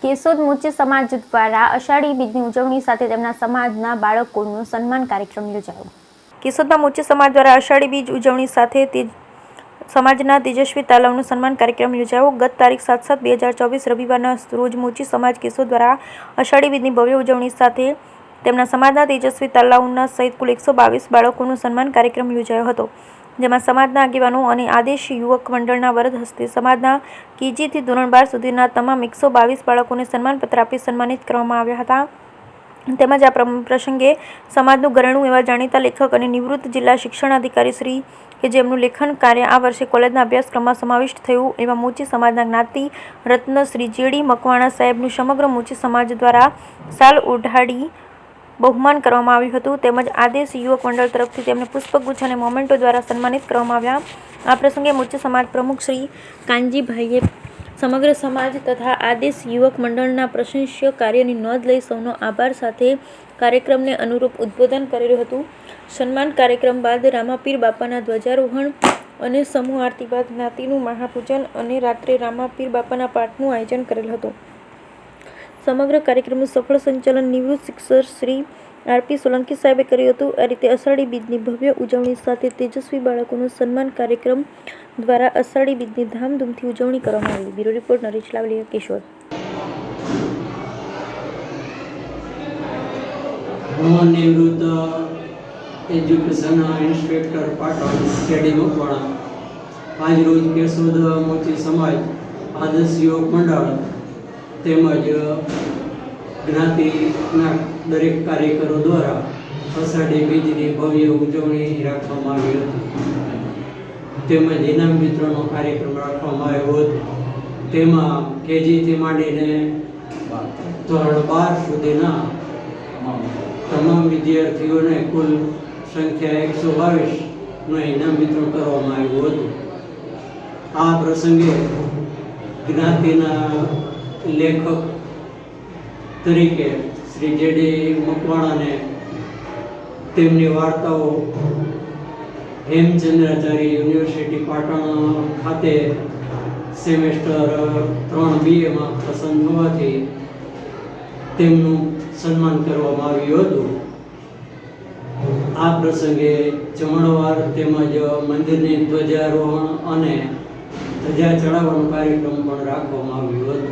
કેશોદ મોચી સમાજ દ્વારા અષાઢી બીજની ઉજવણી સાથે તેમના સમાજના બાળકોનું સન્માન કાર્યક્રમ યોજાયો। કેશોદમાં મોચી સમાજ દ્વારા અષાઢી બીજ ઉજવણી સાથે સમાજના તેજસ્વી તાલાવનું સન્માન કાર્યક્રમ યોજાયો। ગત તારીખ 7/7/2024 રવિવારના રોજ મોચી સમાજ કેશોદ દ્વારા અષાઢી બીજની ભવ્ય ઉજવણી સાથે તેમના સમાજના તેજસ્વી તાલાવના સહિત કુલ 122 બાળકોનું સન્માન કાર્યક્રમ યોજાયો હતો, જેમાં સમાજના આગેવાનો અને આદેશ યુવક મંડળના વરદ હસ્તે સમાજના KG થી ધોરણ 12 સુધીના તમામ 122 બાળકોને સન્માનપત્ર આપી સન્માનિત કરવામાં આવ્યા હતા। તેમજ આ પ્રસંગે સમાજનું ઘરેણું એવા જાણીતા લેખક અને નિવૃત્ત જિલ્લા શિક્ષણાધિકારી શ્રી કે જેમનું લેખન કાર્ય આ વર્ષે કોલેજના અભ્યાસક્રમમાં સમાવિષ્ટ થયું એવા મોચી સમાજના જ્ઞાતિ રત્ન શ્રી JD મકવાણા સાહેબનું સમગ્ર મોચી સમાજ દ્વારા શાલ ઓઢાડી બહુમાન કરવામાં આવ્યું હતું। તેમજ આદેશ યુવક મંડળ તરફથી તેમને પુષ્પગુચ્છ અને મોમેન્ટો દ્વારા સન્માનિત કરવામાં આવ્યા। આ પ્રસંગે મોચી સમાજ પ્રમુખ શ્રી કાનજીભાઈએ સમગ્ર સમાજ તથા આદેશ યુવક મંડળના પ્રશંસનીય કાર્યની નોંધ લઈ સૌનો આભાર સાથે કાર્યક્રમને અનુરૂપ ઉદ્બોધન કરેલું હતું। સન્માન કાર્યક્રમ બાદ રામાપીર બાપાના ધ્વજારોહણ અને સમૂહ આરતી બાદ જ્ઞાતિનું મહાપૂજન અને રાત્રે રામાપીર બાપાના પાઠનું આયોજન કરેલ હતું। સમગ્ર કાર્યક્રમનું સફળ સંચાલન નિવૃત્ત શિક્ષક શ્રી RP સોલંકી સાહેબે કર્યું હતું। આ રીતે અષાઢી બીજની ભવ્ય ઉજવણી સાથે તેજસ્વી બાળકોનું સન્માન કાર્યક્રમ દ્વારા અષાઢી બીજની ધામધૂમથી ઉજવણી કરવામાં આવી। Bureau report Naresh Lavaliya, Keshod. નિવૃત્ત education inspector Patan JD Makwana આજ રોજ કેશોદ મોચી સમાજ આદર્શ યુવક મંડળ તેમજ જ્ઞાતિના દરેક કાર્યકરો દ્વારા અષાઢી બીજની ભવ્ય ઉજવણી રાખવામાં આવી હતી। તેમજ ઇનામ વિતરણનો કાર્યક્રમ રાખવામાં આવ્યો હતો। તેમાં KG થી માંડીને ધોરણ 12 સુધીના તમામ વિદ્યાર્થીઓને કુલ સંખ્યા 122નું ઇનામ વિતરણ કરવામાં આવ્યું હતું। આ પ્રસંગે જ્ઞાતિના લેખક તરીકે શ્રી JD મકવાણાને તેમની વાર્તાઓ હેમચંદ્રાચાર્ય યુનિવર્સિટી પાટણ ખાતે સેમેસ્ટર 3BAમાં પસંદ હોવાથી તેમનું સન્માન કરવામાં આવ્યું હતું। આ પ્રસંગે જમણવાર તેમજ મંદિરની ધ્વજારોહણ અને ધજા ચડાવવાનો કાર્યક્રમ પણ રાખવામાં આવ્યો હતો।